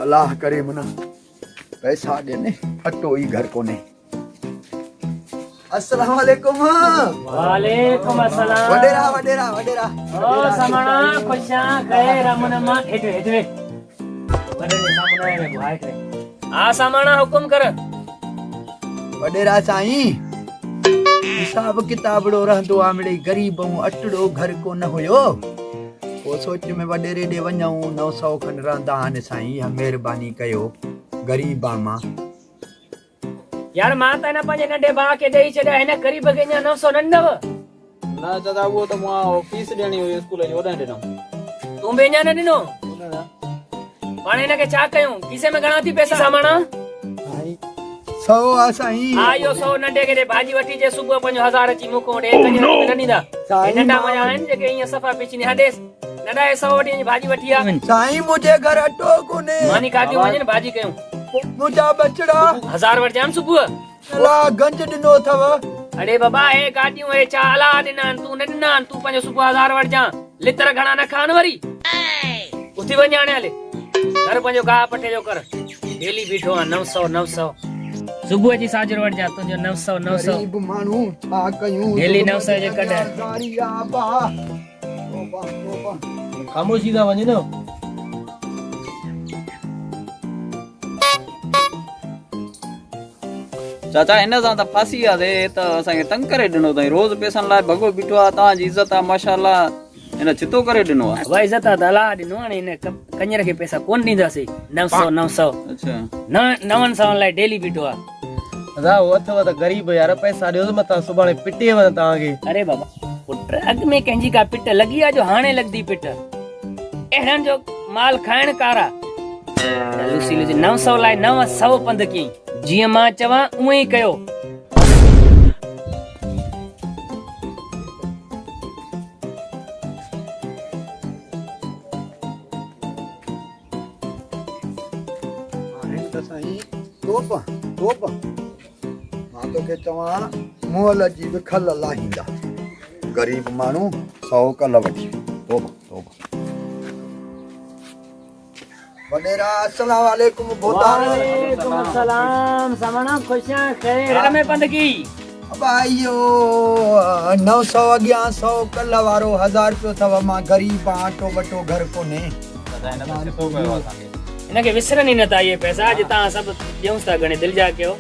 अल्लाह करे मना पैसा देने अटो ही घर को ने। अस्सलाम वालेकुम। वालेकुम अस्सलाम। वडेरा वडेरा वडेरा ओ समाना खुशा कहे रमनमा हेठे हेठे वडे सामना है भाई करे आ समाना हुकुम कर। वडेरा साईं हिसाब किताबड़ो रहंदो आ मिड़े गरीब अटड़ो घर को न हुयो। वो सोच में वडेरे दे वञऊं 900 खन रहंदा आहिनि साईं, महिरबानी कयो गरीब आ मां। यार मां त न पंहिंजे नंढे भाउ खे ॾेई छॾिया, हिन गरीब खे अञा 900 न ॾिनव? ना दादा वो तो मां फीस ॾियणी हुई स्कूल जी, ओॾां ॾिनो। तूं बि अञा न ॾिनो? हाणे हिनखे छा कयूं? खीसे में घणा थी पैसा सामाना? 100 आ साईं। हा इहो 100 नंढे खे भाॼी वठी जे सुबुह 5000 अची मूंखो ॾे कंहिं न ॾींदा। नंढा मुंहिंजा आहिनि जेके ईअं सफ़ा पिचनी हदेस नंढा 100 वठी भाॼी वठी आ साईं। मुझे घर अटो कोने मानी काटी वञनि भाॼी कयूं। मुझा बचड़ा 1000 वठ जान सुबुह अला गंज ॾिनो अथव। अरे बाबा हे गाडियूं हे छा अला ॾिना तूं न ॾिना तूं पंहिंजो सुबुह 1000 वठ जा लितर घणा न खान वरी उथी वञ हाणे हले घर पंहिंजो गाह पटे जो कर। डेली बीठो आ 900 900 सुबुह जी साजर वठ जा तुंहिंजो 900 900 गरीब माण्हू छा कयूं डेली 900 जे कढ गाड़ी आ बा तोबा तोबा खामोशी दा वञे न। चाचा हिन सां त फासी आहे त असांखे तंग करे ॾिनो अथई, रोज़ पैसनि लाइ भॻो बीठो आहे। तव्हांजी इज़त आहे माशाल्लाह, हिन छितो करे ॾिनो आहे। भाई इज़त आहे त अला ॾिनो हाणे हिन कंजर खे पैसा कोन ॾींदासीं 900 900 अच्छा न 900 लाइ डेली बीठो आहे। दादा वो अथव त गरीब यार पैसा ॾियो मतां सुभाणे पिटे वञ तव्हांखे। अरे बाबा पुट अॻ में कंहिंजी का पिट लॻी आहे जो हाणे लॻंदी पिट अहिड़नि जो माल खाइण कारा। लूसी लूसी 900 लाइ 900 पंध कई जीअं मां चवां उहे ई कयो। साईं तोबा तोबा मां तोखे चवां मुहल जी बि खल लाहींदा। गरीब माण्हू 100 कल वठी तोबा तोबा। वडेरा अस्सलाम वालेकुम बोता। वालेकुम अस्सलाम समाना खुशियां खैर में पंध की भाइयो 900 अॻियां 100 कल वारो 1000 रुपयो अथव। मां गरीब आं, आटो बटो घर कोन्हे। इनके विसरन ही नथा ये पैसा अॼु तव्हां सभु ॾियूंसि था घणे दिलि जा कयो।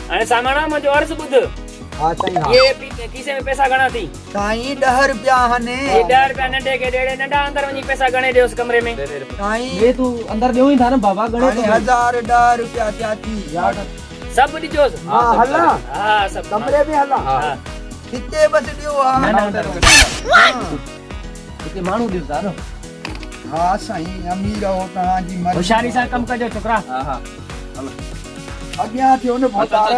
हाणे सामाना मुंहिंजो अर्ज़ु ॿुध। हा साईं हा। ये खीसे में पैसा घणा थी? साईं 10 रुपया हने। ये 10 रुपया नंढे के ॾेड़े नंढा अंदर वञी पैसा घणे ॾियोसि कमरे में? साईं ये तू अंदर ॾियो ई था न बाबा गणे हाणे 1000 10 रुपया क्या थी यार। सब ॾिजोसि। हा हला हा सब कमरे में हला हा हिते बस ॾियो हा। हिते माण्हू ॾियो था न। हा साईं अमीर हो तव्हांजी मर्ज़ी। होशियारी सां कम कजो छोकरा। हा हा अॻियां थियो न भोतार।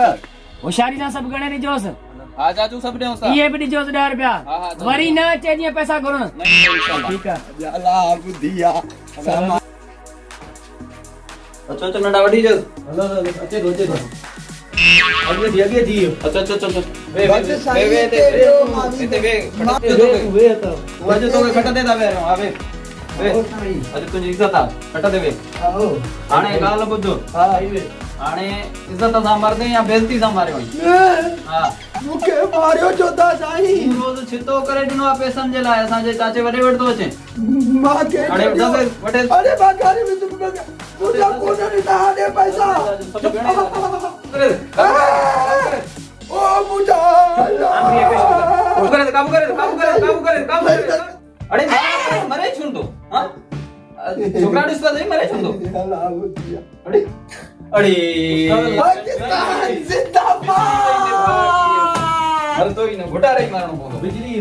होशियारी सां सभु घणे ॾिजोसि। हा चाचू सभु ॾियूं था। इहे बि ॾिजोसि 10 रुपया वरी न अचे जीअं पैसा घुरण। ठीकु आहे अल्लाह बुधिया सामा। अच्छा अच्छा नंढा वठी जो हलो अचे थो अचे थो अॻे थी अच्छा अच्छा अच्छा वे बस वे साईं वे हिते ॾियो, मामी। वे वे वे त तू अॼु तो खटते था वे हा वे वे अॼु तुंहिंजी इज़त आहे खटते वे। आओ हाणे ॻाल्हि ॿुधो हा वे हाणे इज़त सां मरदे या बेइज्जती सां मारियो हा मूंखे मारियो छो था साईं? रोज़ छितो करे ॾिनो आहे पैसनि जे लाइ। असांजे चाचे वॾे वटि थो अचे मां के हाणे वठे अरे मां गाड़ी में तुम मुझे कोन ॾींदा हाणे पैसा। ओ मुझा अरे मरे छूंदो हां छोकरा ॾिसता सही मरे छूंदो अल्लाह बुधिया। अरे अरे पाकिस्तान जिंदाबाद। हर तो ही न घुटा रही मारणो पवंदो बिजली